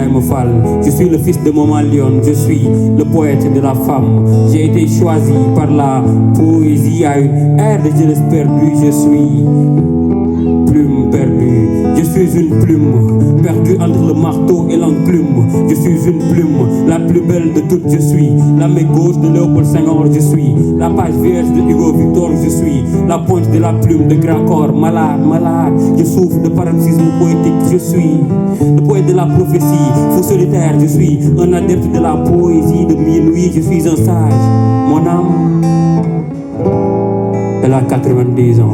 Ibrahima Fall. Je suis le fils de Maman Lyon, je suis le poète de la femme. J'ai été choisi par la poésie à une ère de jeunesse perdue. Je suis plume perdue. Je suis une plume perdue entre le marteau et l'enclume. Je suis une plume, la plus belle de toutes. Je suis la main gauche de Léopold Senghor. Je suis la page vierge de Hugo Victor. Je suis la pointe de la plume de Grand Corps. Malade, malade, je souffre de paroxysme poétique. Je suis le poète de la prophétie, fou solitaire. Je suis un adepte de la poésie de minuit. Je suis un sage. Mon âme, elle a 90 ans.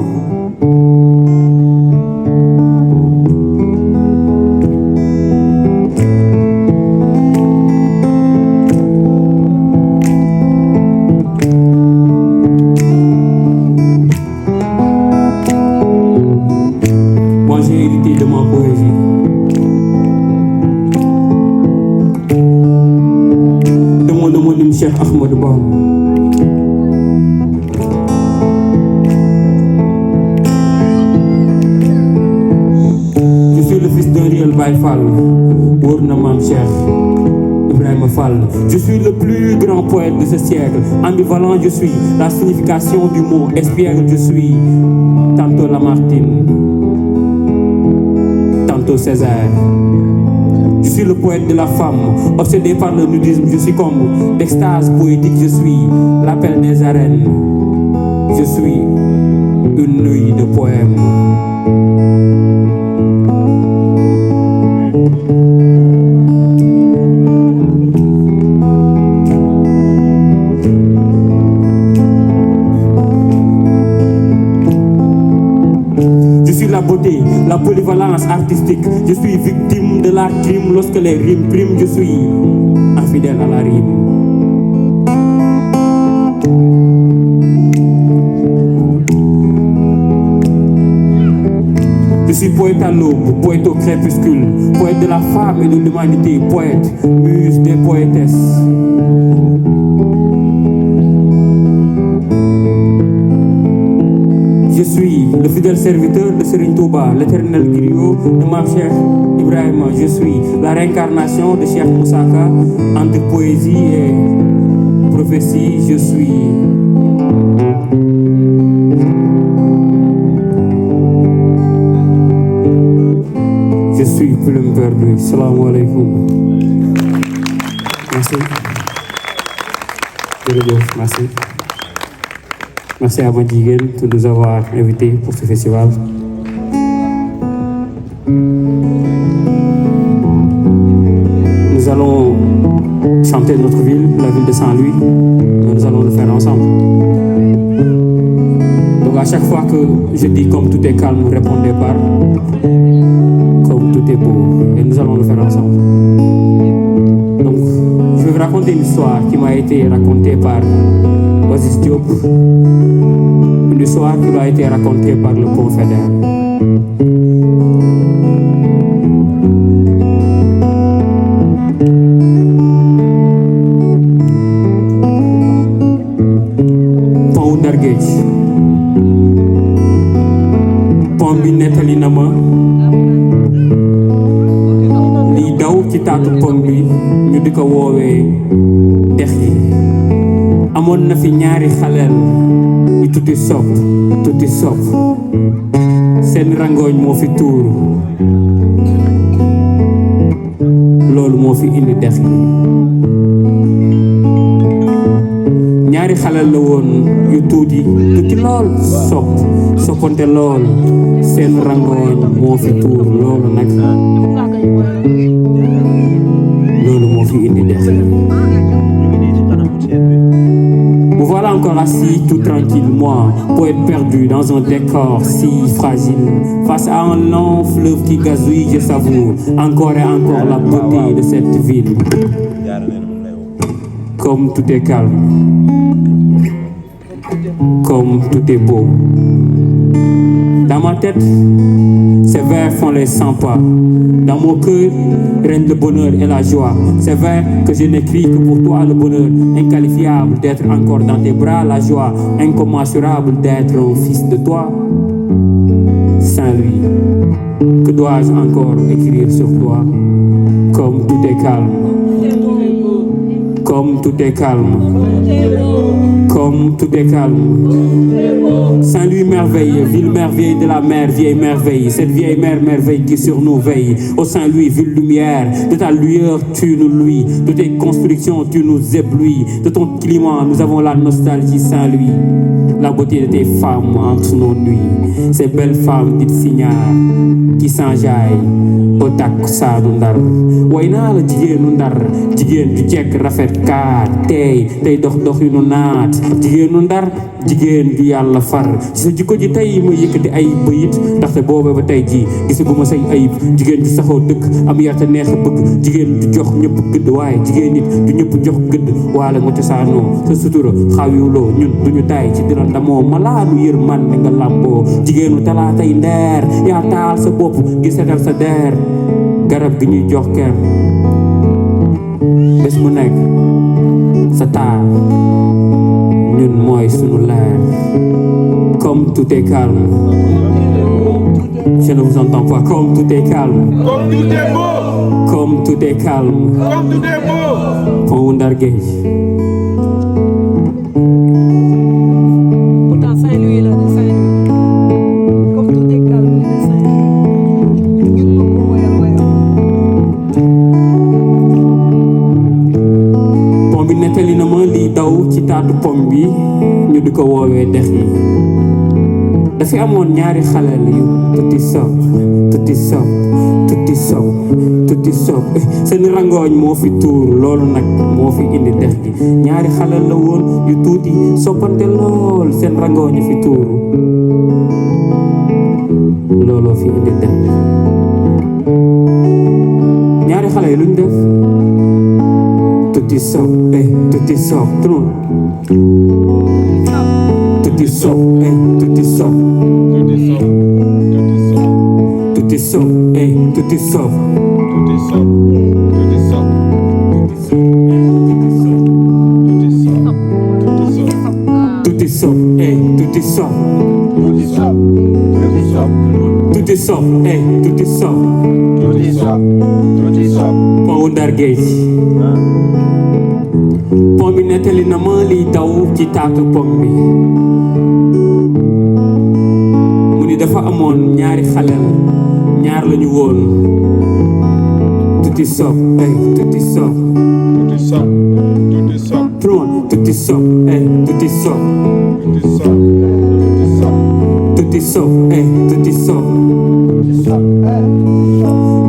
Cheikh Ahmadou Bamba. Je suis le fils d'un réel Baye Fall, wóor na Maam Cheikh Ibrahima Fall. Je suis le plus grand poète de ce siècle. Ambivalent, je suis la signification du mot espiègle. Je suis tantôt Lamartine, tantôt Césaire. Je suis le poète de la femme, obsédé par le nudisme. Je suis comme d'extase poétique. Je suis l'appel des arènes. Je suis une nuit de poèmes. Je suis la beauté, la polyvalence artistique. Je suis victime de la crime lorsque les rimes priment. Je suis infidèle à la rime. Je suis poète à l'aube, poète au crépuscule, poète de la femme et de l'humanité, poète, muse des poétesses. Je suis le fidèle serviteur de Serigne Touba, l'éternel griot de Mame Cheikh Ibrahima. Je suis la réincarnation de Cheikh Moussa Ka. Entre poésie et prophétie, je suis plume perdue. Salam alaikum. Merci. Merci. Merci à Madjigen de nous avoir invités pour ce festival. Nous allons chanter notre ville, la ville de Saint-Louis. Nous allons le faire ensemble. Donc à chaque fois que je dis comme tout est calme, répondez par comme tout est beau. Et nous allons le faire ensemble. Donc je vais vous raconter une histoire qui m'a été racontée par Oasis Diop, une histoire qui a été racontée par le confédère. Pont Ndar Géej, pont bi nettali na ma liy daw ci taatu pont bi ñu di ko woowee dex gi. Amoon na fi ñaari xaleel yu tuuti sopp seen rangooñ moo fi tuuru, loolu moo fi indi dex gi. ñaari xaleel la woon yu tuuti lool soppante lool, seen rangooñ moo fi tuuru, loolu nag loolu moo fi indi dex gi. Me voilà encore assis tout tranquille, moi, poète perdu dans un décor si fragile. Face à un long fleuve qui gazouille, je savoure encore et encore la beauté de cette ville. Comme tout est calme, comme tout est beau. Dans ma tête, ces vers font les 100 pas. Dans mon cœur règne le bonheur et la joie. Ces vers que je n'écris que pour toi, le bonheur inqualifiable d'être encore dans tes bras, la joie incommensurable d'être un fils de toi. Saint-Louis, que dois-je encore écrire sur toi? Comme tout est calme. Comme tout est calme. Comme tout est calme. Saint-Louis merveille, ville merveille de la mer, vieille merveille. Cette vieille mer merveille qui sur nous veille. Au Saint-Louis, ville lumière, de ta lueur tu nous luis. De tes constructions tu nous éblouis. De ton climat nous avons la nostalgie Saint-Louis. La beauté de tes femmes entre nos nuits. Ces belles femmes dites signares qui s'enjaillent au takkusaanu Ndar. Way naa la jigéenu Ndar, jigéen ju jekk rafet kaat tey dox dox yu nu naat. Jigéenu Ndar, jigéen ju yàlla far. ci sa jikko ji tey ma yëkkati ay bëyit ndaxte booba ba tey ji gisaguma say ayib. jigéen ju saxoo dëkk am yar te neex a bëgg. jigéen ju jox ñëpp gëdd waaye jigéen nit du ñëpp jox gëdd. waale nga cosaanoo sa sutura xawiwuloo ñun duñu tay ci dira ndamoo malaanu yërmande nga làmboo. jigéenu talaatay ndeer yaa taal sa bopp gi setal sa der. garab gi ñuy jox ker bés mu nekk sa taar ñun mooy sunu leer. Comme tout est calme. Je ne vous entends pas. Comme tout est calme. Comme tout est beau. Comme tout est calme. Comme tout est beau. Pont Ndar Géej. Pourtant Saint-Louis là de Saint-Louis. Comme tout est calme de Saint-Louis. Ñun ko ko woyal woyal. Pont bi nettali na ma liy daw ci taatu pont bi ñu di ko woowee dex yi. dafa amoon ñaari xaleel yu tuuti sob tuuti sob tuuti sob tuuti sob seen rangooñ moo fi tuur loolu nag moo fi indi dex gi. ñaari xaleel la woon yu tuuti soppante lool seen rangooñ fi tuuru looloo fi indi dex gi. ñaari xale yi luñ def tuuti sob tuuti sob trop tuuti sob tuuti sob tuuti sob tuuti sob tuuti sob tuuti sob tuuti sob tuuti sob Pont Ndar Géej. pont bi nettali na ma liy daw ci taatu pont bi mu ni dafa amoon ñaari xaleel ñaar lañu woon tuuti sob tuuti sob trop tuuti sob tuuti sob tuuti sob tuuti sob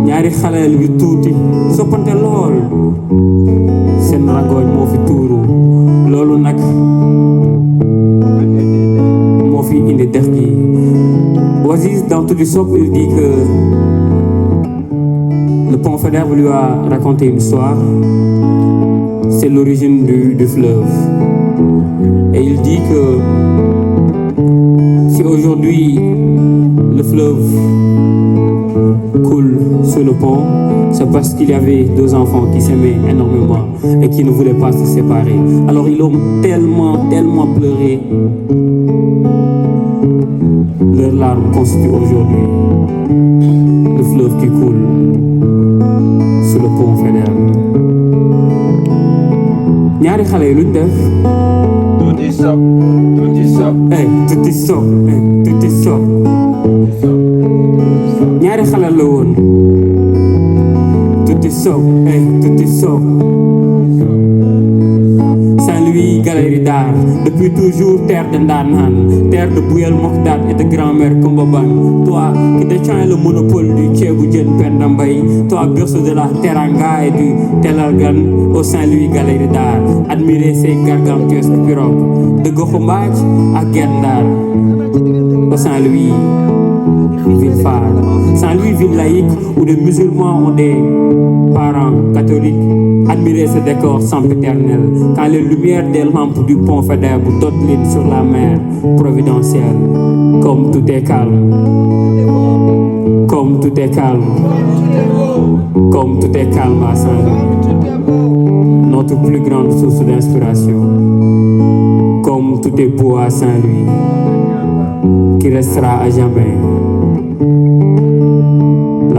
ñaari xaleel yu tuuti soppante lool seen rangooñ moo fi tuuru loolu nag moo fi indi dex gi. Oasis dans Tuuti Sob il dit que le pont Faidherbe lui a raconté une histoire. C'est l'origine du fleuve et il dit que si aujourd'hui le fleuve coule sur le pont, c'est parce qu'il y avait deux enfants qui s'aimaient énormément et qui ne voulaient pas se séparer. Alors ils ont tellement pleuré. Leurs larmes constituent aujourd'hui le fleuve qui coule sur le pont Faidherbe. ñaari xale yi luñ def Tuuti sob tuuti sob tuuti sob tuuti sob ñaari xale la woon tuuti sob tuuti sob. Saint-Louis, galerie d'art, depuis toujours terre de Ndanane, terre de Bouyel Mokdad et de grand-mère Kombabang. Toi qui détiens le monopole du Tchébou Djen Penda Mbaye, toi berceau de la Teranga et du Telargan au Saint-Louis, galerie d'art, admirer ces gargantuesques pirogues de Gokhombac à Gendar. Au Saint-Louis, ville phare. Saint-Louis, ville laïque où les musulmans ont des parents catholiques. Admirer ce décor sempiternel quand les lumières des lampes du pont Faidherbe dotelent sur la mer providentielle. Comme tout est calme. Comme tout est calme. Comme tout est calme à Saint-Louis. Notre plus grande source d'inspiration. Comme tout est beau à Saint-Louis. Qui restera à jamais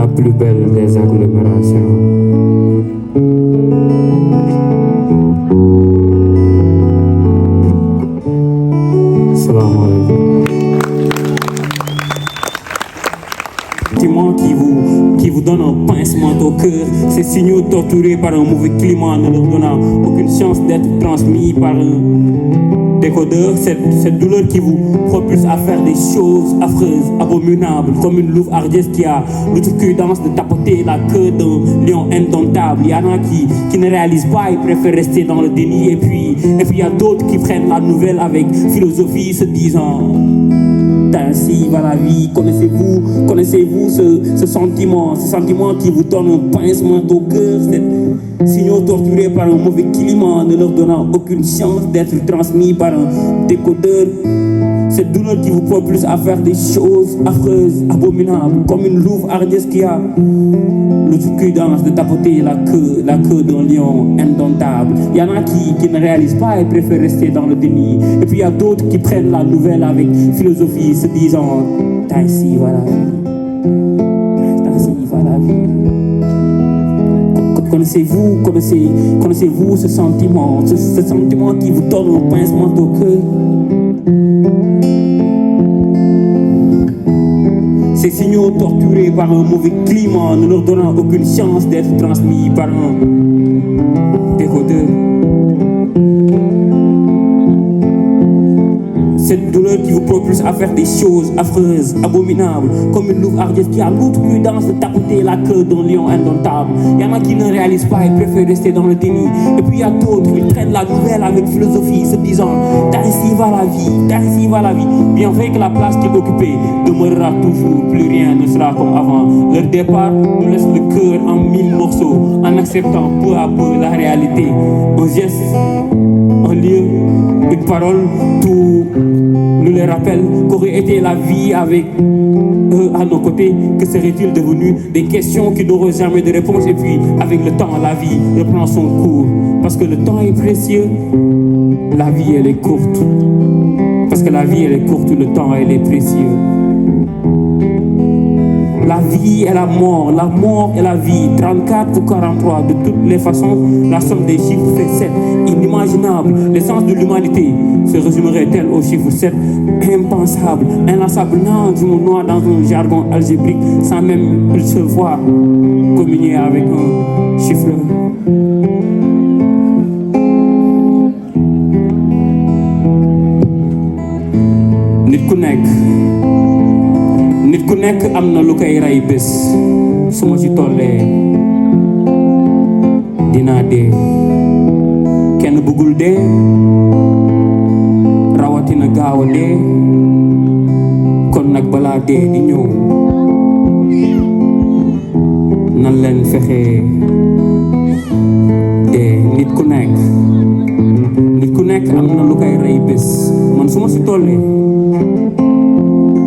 la plus belle des agglomérations. Salam alaikum. Qui vous donne un pincement au cœur, ces signaux torturés par un mauvais climat ne leur donnant aucune chance d'être transmis par un décodeur, cette douleur qui vous propulse à faire des choses affreuses, abominables, comme une louve hardiesse qui a l'outrecuidance de tapoter la queue d'un lion indomptable. Il y en a qui ne réalisent pas, ils préfèrent rester dans le déni, et puis il y a d'autres qui prennent la nouvelle avec philosophie, se disant ainsi va la vie. Connaissez-vous ce sentiment qui vous donne un pincement au cœur, ces signaux torturés par un mauvais climat ne leur donnant aucune chance d'être transmis par un décodeur, cette douleur qui vous propulse à faire des choses affreuses, abominables, comme une louve hardiesse qui a l'outrecuidance de tapoter la queue d'un lion indomptable. Il y en a qui ne réalisent pas et préfèrent rester dans le déni. Et puis il y a d'autres qui prennent la nouvelle avec philosophie, se disant ainsi va la vie. Ainsi va la vie. Connaissez-vous ce sentiment qui vous donne un pincement au cœur? Ces signaux torturés par un mauvais climat ne leur donnant aucune chance d'être transmis par un décodeur. Cette douleur qui vous propulse à faire des choses affreuses, abominables, comme une louve hardiesse qui a l'outrecuidance de tapoter la queue d'un lion indomptable. Il y en a qui ne réalisent pas et préfèrent rester dans le déni. Et puis il y a d'autres qui prennent la nouvelle avec philosophie, se disant ainsi va la vie, ainsi va la vie. Bien vrai que la place qui est occupée demeurera toujours, plus rien ne sera comme avant. Leur départ nous laisse le cœur en 1000 morceaux, en acceptant peu à peu la réalité. Un geste, un lieu, une parole, tout nous les rappelle qu'aurait été la vie avec eux à nos côtés. Que serait-il devenu? Des questions qui n'auront jamais de réponse. Et puis avec le temps, la vie reprend son cours. Parce que le temps est précieux, la vie elle est courte. Parce que la vie elle est courte, le temps elle est précieux. La vie et la mort et la vie, 34 ou 43, de toutes les façons, la somme des chiffres fait 7, inimaginable. L'essence de l'humanité se résumerait-elle au chiffre 7, impensable, inlassable, du monde noir dans un jargon algébrique, sans même se voir communier avec un chiffre. Nit ku nekk am na lu koy rey bés su ma ci tollee dinaa dee kenn bëggul dee rawatina gaaw a dee kon nag balaa dee di ñëw nan leen fexe dee. Nit ku nekk am na lu koy rey bés man su ma ci tollee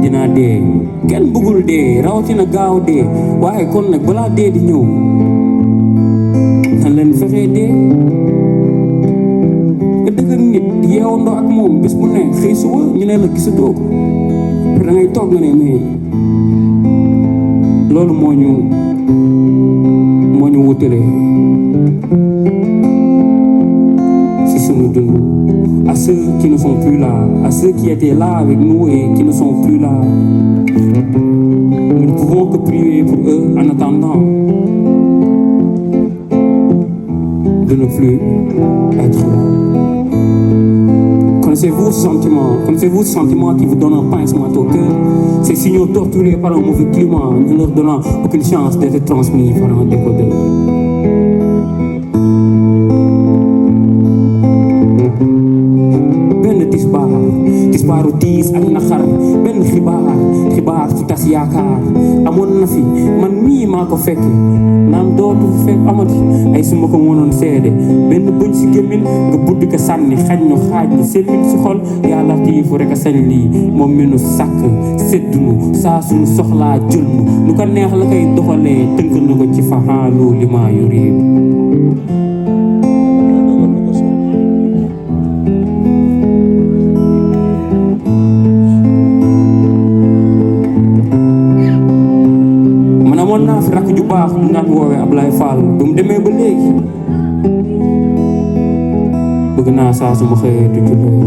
dinaa dee kenn bëggul dee rawatina gaaw dee waaye kon nag balaa dee di ñëw nan leen fexee dee. nga dëgg ak nit yeewandoo ak moom bés bu ne xëy suba ñu ne la gisatoo ko da ngay toog nga ne mais loolu moo ñu wutale si sunu dund. À ceux qui ne sont plus là, à ceux qui étaient là avec nous et qui ne sont plus là, nous ne pouvons que prier pour eux en attendant de ne plus être là. Connaissez-vous ce sentiment qui vous donne un pincement au cœur? Ces signaux torturés par un mauvais climat, ne leur donnant aucune chance d'être transmis par un décodeur. Tisbaaru tiis ak naqar benn xibaar fu tas yaakaar amoon na fi man mii maa ko fekk naan dootu fekk amati ay su ma ko mënoon seede benn bëñ si gémmiñ nga buddi ko sànni xañ ñu xaaj ni selmin si xol yàlla tiifu rek a sañ lii moom mi nu sàkk seddunu saa suñu soxlaa jël nu ko neex la koy doxalee tënk na ko ci faxaaloo li maa yuriid. amoon naa fi rakk ju baax mu naan woowee Ablaye Fall bi mu demee ba léegi bëgg naa saa su ma xëyee du jullee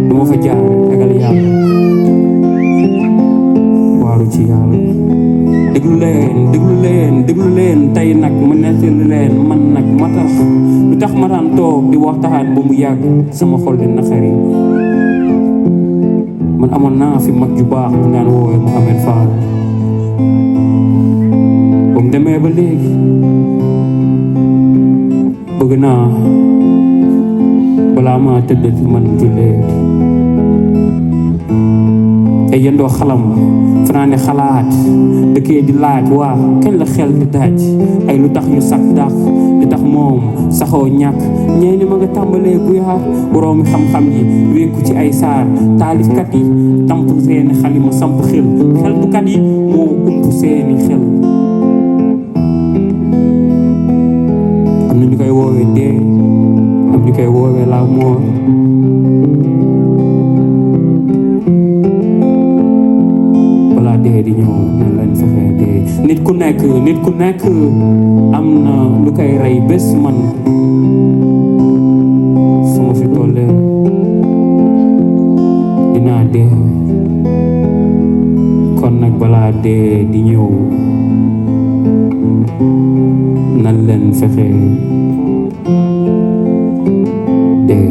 du ma fa jaar ragal yàlla waaru ci yàlla. déglu leen tey nag ma nettali leen man nag ma tax lu tax ma daan toog di waxtaan ba mu yàgg sama xol di naqari. man amoon naa fi mag ju baax mu naan woowee Mouhamed Fall ba mu demee ba léegi bëgg naa balaa maa tëddati man jullee ay yendoo xalam fanaane xalaat dëkkee di laaj waa kañ la xel di daaj ay lu tax ñu sax dàq li tax moom saxoo ñàkk ñee ni ma nga tàmbalee bu yaar boroomi xam-xam yi wéeku ci ay saar taalifkat yi tamp seeni xalima samp xel xeltukat yi moo ump seeni xel. am na ñu koy woowee dee am ñu koy woowee la mort. di ñëw nan lañ fexee dee nit ku nekk am na lu koy rey bés man su ma fi tollee dinaa dee kon nag balaa dee di ñëw nan leen fexee dee.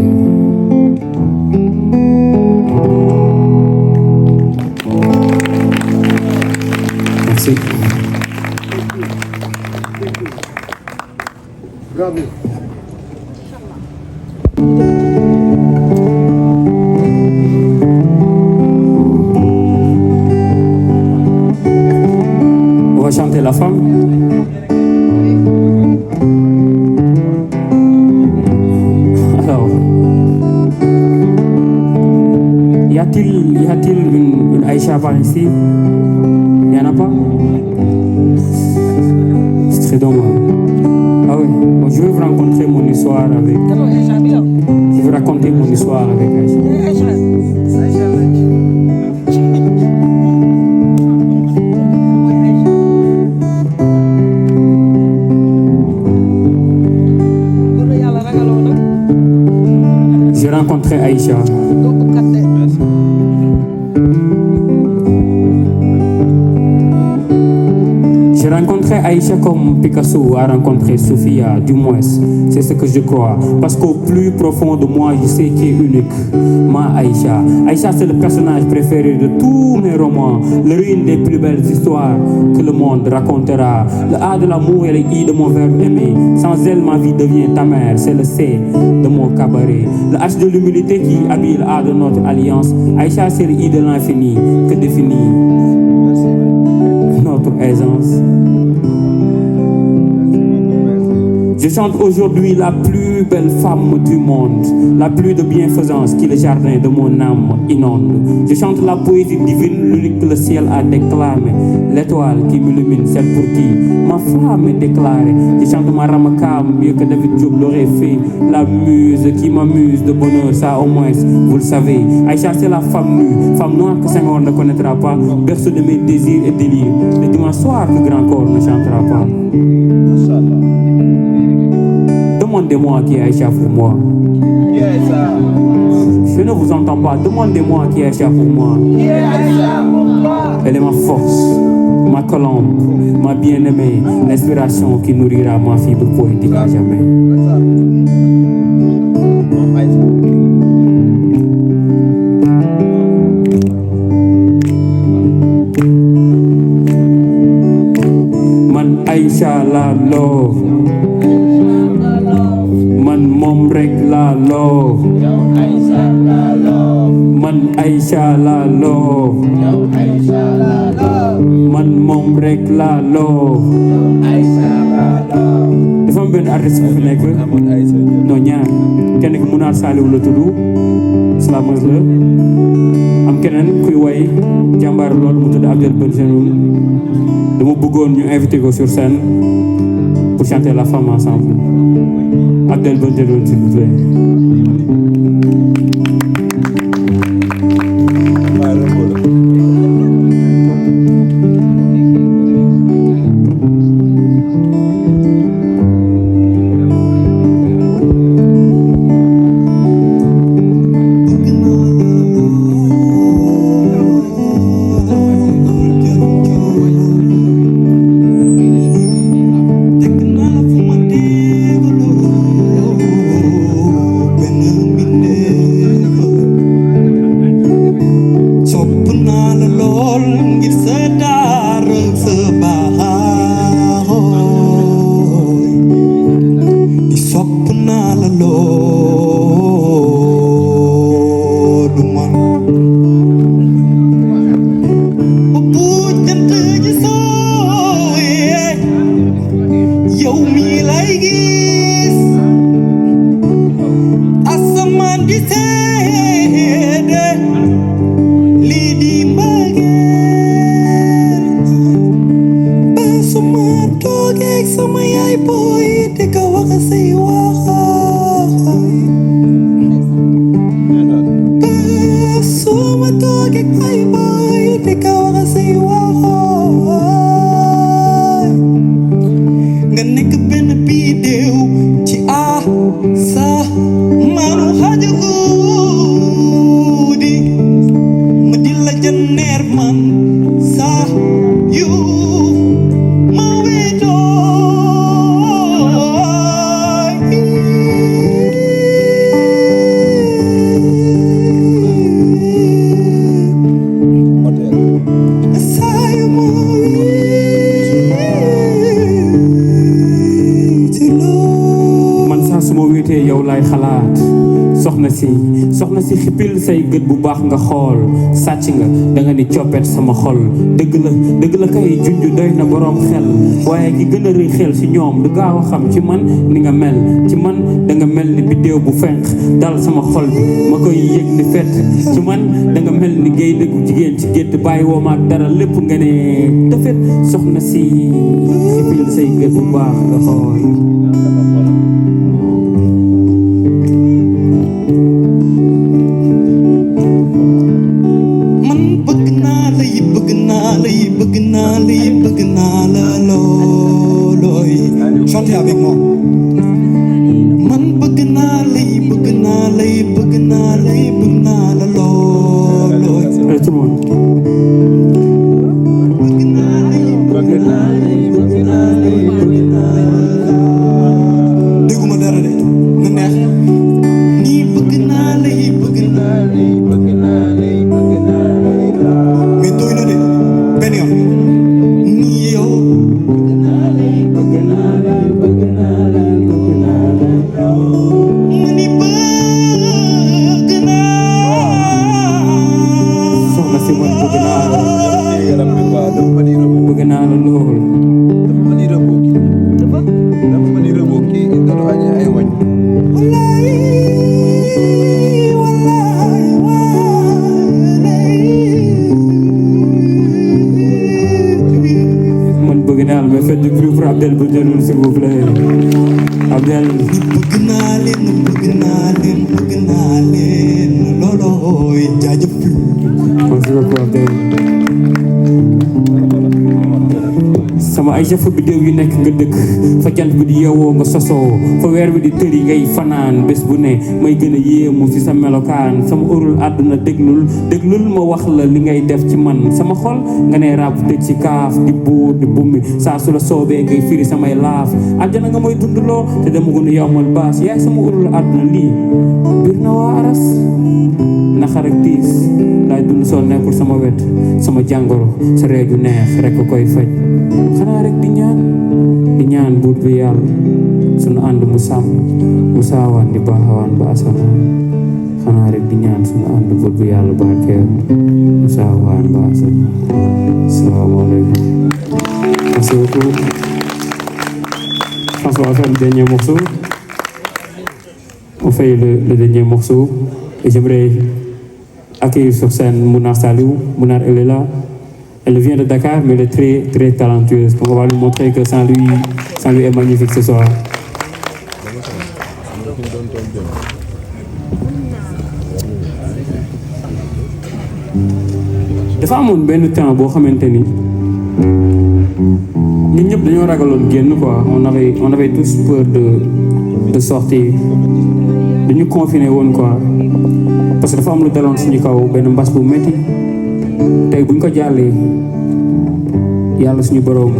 Bravo. On va chanter la femme. Alors, y a-t-il une Aïcha par ici? Il n'y en a pas? C'est très dommage. Ah oui, bon, je vais vous raconter mon histoire avec. Je vais raconter mon histoire avec Aïcha. J'ai rencontré Aïcha. J'ai rencontré Aïcha comme Picasso a rencontré Sophia, du moins, c'est ce que je crois. Parce qu'au plus profond de moi, je sais qu'il est unique. Ma Aïcha. Aïcha, c'est le personnage préféré de tous mes romans, l'héroïne des plus belles histoires que le monde racontera. Le A de l'amour et le I de mon verbe aimer. Sans elle, ma vie devient ta mère. C'est le C de mon cabaret. Le H de l'humilité qui habille le A de notre alliance. Aïcha, c'est le I de l'infini que définit notre aisance. Je chante aujourd'hui la plus belle femme du monde, la plus de bienfaisance qui le jardin de mon âme inonde. Je chante la poésie divine, l'unique que le ciel a déclamé, l'étoile qui m'illumine, celle pour qui ma flamme est déclarée. Je chante ma ramaka mieux que David Diop l'aurait fait, la muse qui m'amuse de bonheur, ça au moins vous le savez. Aïcha, c'est la femme nue, femme noire que Senghor ne connaîtra pas, berceau de mes désirs et délires. Le dimanche soir que grand corps ne chantera pas. Demandez-moi qui est Aïcha pour moi. Je ne vous entends pas. Demandez-moi qui est Aïcha pour moi. Elle est ma force, ma colombe, ma bien-aimée, l'inspiration qui nourrira ma fibre poétique à jamais. Man Aïcha la love. Mom rek la love. Man Aïcha la love. Man mom rek la love. dafa am benn artiste bu fi nekk non ñaar kenn ki Munaar Saliw la tudd slameuse la am keneen kuy way jàmbaar loolu mu tudd Abdel Benjanoun. dama bëggoon ñu invité ko sur scène pour chanter la femme ensemble. Abdel Benjanoun, s'il vous plaît. man saa yu ma wéetoo saa yu ma wéetoo man saa su ma wéetee yow laay xalaat soxna si xippil say gët bu baax nga xool sàcc nga da nga ni coppet sama xol dëgg la kay junj doy na boroom xel waaye ki gën a rëy xel ci ñoom du gaaw a xam ci man ni nga mel ci man da nga mel ni biddéew bu fenk dal sama xol bi ma koy yëg ni fett ci man da nga mel ni gaynde gu jigéen ci gétt bàyyi woo ma ak dara lépp nga ne tafet soxna si xippil say gët bu baax nga xool bëgg naa la loolooy chantez avec moi man bëgg naa la loolooy tout le monde dégguma dara de na neex nii bëgg naa la mais doy na de benn yoon nii yow ma ni bëgg naa soxna si man bëgg naa la lool man bëgg naa la mais faites du bruit pour Abdel Boudianoul s'il vous plaît Abdel bëgg naa leen loolooy jaajëf merci beaucoup Abdel sama ay jëf bidéew yu nekk nga dëkk fa jant bi di yeewoo nga sosoo fa weer bi di tëri ngay fanaan bés bu ne may gën a yéemu ci sa melokaan sama urul àdduna déglul ma wax la li ngay def ci man sama xol nga ne ràbb tëj ci kaaf di buur di bummi saa su la soobee ngay firi samay laaf àjjana nga may dundloo te dama gën a yowmal baas yaay sama urul àdduna lii biir na waa aras naxar ak tiis laay dund soo nekkul sama wet sama jàngoro sa reeju neex rek ko koy faj xanaa rek di ñaan buur bi yàlla sunu ànd mu sàmm mu saawaan di baaxawaan ba asamaan xanaa rek di ñaan sunu ànd buur bi yàlla barkeel mu saawaan ba asamaan asalaamaaleykum merci beaucoup François va faire le dernier morceau on fait le dernier morceau et j'aimerais accueillir sur scène Mounar Saliou. Mounar, elle est là. Elle vient de Dakar, mais elle est très, très talentueuse. Donc on va lui montrer que sans lui est magnifique ce soir. dafa amoon benn temps boo xamante ni ñun ñëpp dañoo ragaloon génn quoi on avait tous peur de sortir dañu confiné woon quoi parce que dafa am lu daloon suñu kaw benn mbas bu métti tey buñ ko jàllee yàlla suñu borom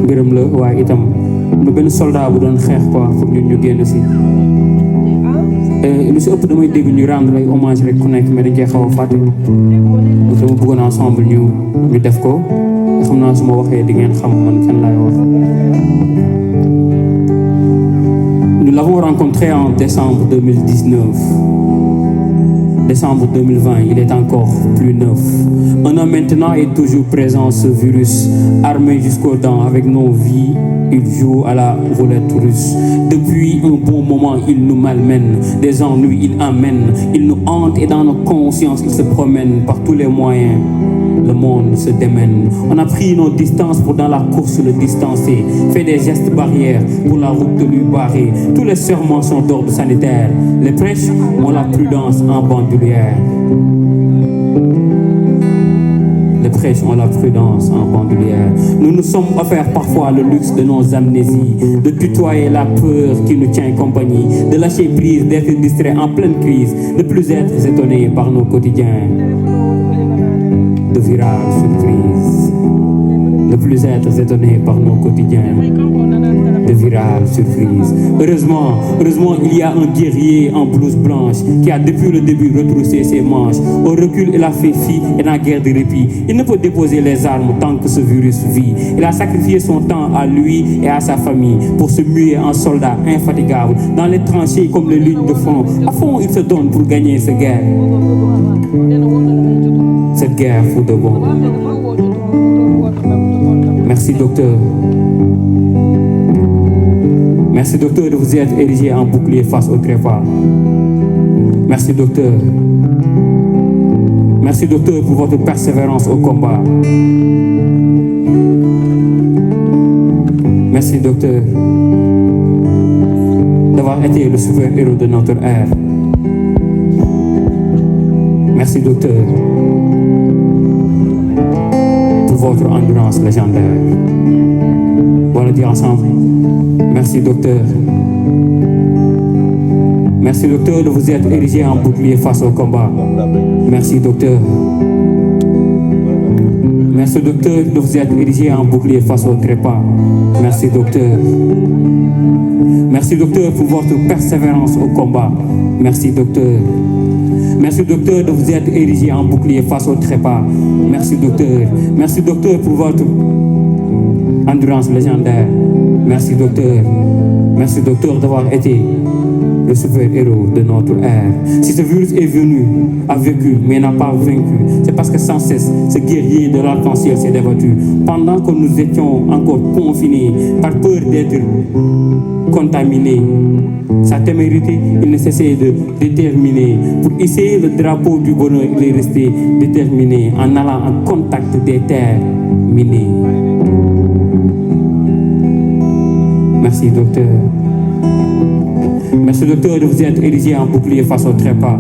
ngërëm la waaye itam lu benn soldat bu doon xeex quoi pour ñun ñu génn si lu si ëpp damay dégg ñu rendre ay hommage rek ku nekk mais dañ cee xaw a fàtte dama bëggoon ensemble ñu def ko xam naa su ma waxee di ngeen xam man kan laay wax. Nous l'avons rencontré en décembre 2019. Décembre 2020, il est encore plus neuf. Un an maintenant est toujours présent ce virus, armé jusqu'aux dents avec nos vies. Il joue à la roulette russe. Depuis un bon moment, il nous malmène. Des ennuis, il amène. Il nous hante et dans nos consciences, il se promène par tous les moyens. Le monde se démène. On a pris nos distances pour dans la course le distancer. Fait des gestes barrières pour la route de lui barrer. Tous les serments sont d'ordre sanitaire. Les prêches ont la prudence en bandoulière. Les prêches ont la prudence en bandoulière. Nous nous sommes offerts parfois le luxe de nos amnésies, de tutoyer la peur qui nous tient compagnie, de lâcher prise, d'être distrait en pleine crise, de plus être étonné par nos quotidiens. de virages surprises. Ne plus être étonné par nos quotidiens de virages surprises. Heureusement, il y a un guerrier en blouse blanche qui a depuis le début retroussé ses manches. Au recul, il a fait fi et n'a guère de répit. Il ne peut déposer les armes tant que ce virus vit. Il a sacrifié son temps à lui et à sa famille pour se muer en soldat infatigable dans les tranchées comme les lignes de front. À fond, il se donne pour gagner cette guerre. Cette guerre pour de bon. Merci docteur. Merci docteur de vous être érigé en bouclier face au trépas. Merci docteur. Merci docteur pour votre persévérance au combat. Merci docteur d'avoir été le super-héros de notre ère. Merci docteur pour votre endurance légendaire. On va le dire ensemble. Merci docteur. Merci docteur de vous être érigé en bouclier face au combat. Merci docteur. Merci docteur de vous être érigé en bouclier face au trépas. Merci docteur. Merci docteur pour votre persévérance au combat. Merci docteur. Merci docteur de vous être érigé en bouclier face au trépas. Merci docteur. Merci docteur pour votre endurance légendaire. Merci docteur. Merci docteur d'avoir été le super-héros de notre ère. Si ce virus est venu, a vécu, mais n'a pas vaincu, c'est parce que sans cesse, ce guerrier de l'arc-en-ciel s'est débattu. Pendant que nous étions encore confinés, par peur d'être contaminés, sa témérité, il ne cessait de déterminer. Pour hisser le drapeau du bonheur, il est resté déterminé en allant en contact des terres minées. Merci docteur. Merci docteur de vous être érigé en bouclier face au trépas.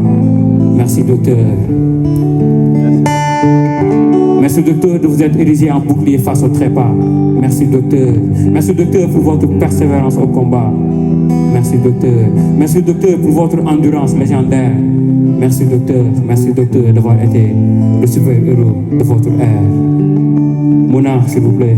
Merci docteur. Merci docteur de vous être érigé en bouclier face au trépas. Merci docteur. Merci docteur pour votre persévérance au combat. Merci docteur. Merci docteur pour votre endurance légendaire. Merci docteur d'avoir été le super-héros de votre ère. Mona, s'il vous plaît.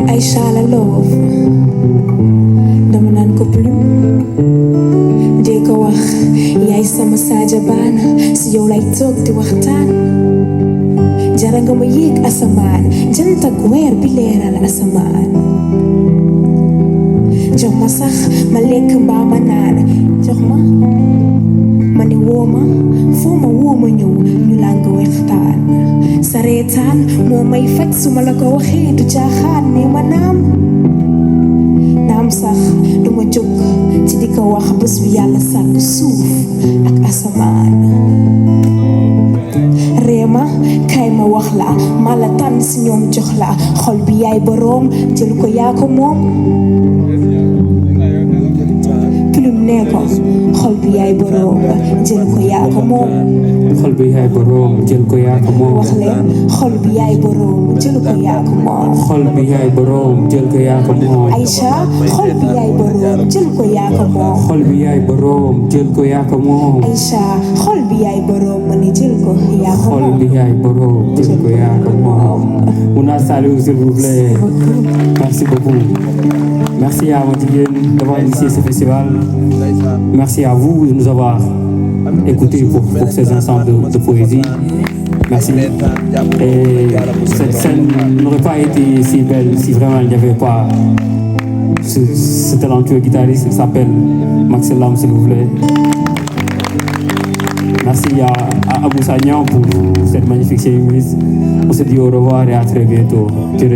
Aïcha la love dama naan ko plume dee ko wax yaay sama Sadio Bana si yow lay toog di waxtaan jara nga ma yéeg asamaan jant ak weer bi leeral asamaan jox ma sax ma lekk mbaa ma naan jox ma ma ne wooma foo ma wooma ñëw ñu làng waxtaan sa reetaan moo may faj su ma la ko waxee du caaxaan ne ma naam sax du ma jóg ci di ko wax bés bi yàlla sàkk suuf ak asamaan réema kay ma wax la ma la tànn si ñoom jox la xol bi yaay boroom jël ko yaa ko moom plume ne ko xol bi yaay boroom jël ko yaa ko moom xol bi yaay boroom jël ko yaa ko moom. wax leen xol bi yaay boroom jël ko yaa ko moom. xol bi yaay boroom jël ko yaa ko moom. Aïcha xol bi yaay boroom jël ko yaa ko moom. xol bi yaay boroom jël ko yaa ko moom. Aïcha xol bi yaay boroom ma ne jël ko yaa ko moom. xol bi yaay boroom jël ko yaa ko moom. Mouna Saliou s'il vous plaît. Merci beaucoup. Merci à Matiguen d'avoir initié ce festival. Merci à vous de nous avoir écoutés pour ces instants de poésie. Merci. Et cette scène n'aurait pas été si belle si vraiment il n'y avait pas ce talentueux guitariste qui s'appelle Max Lam, s'il vous plaît. Merci à Abou Sagnan pour cette magnifique cérémonie. On se dit au revoir et à très bientôt. Dieu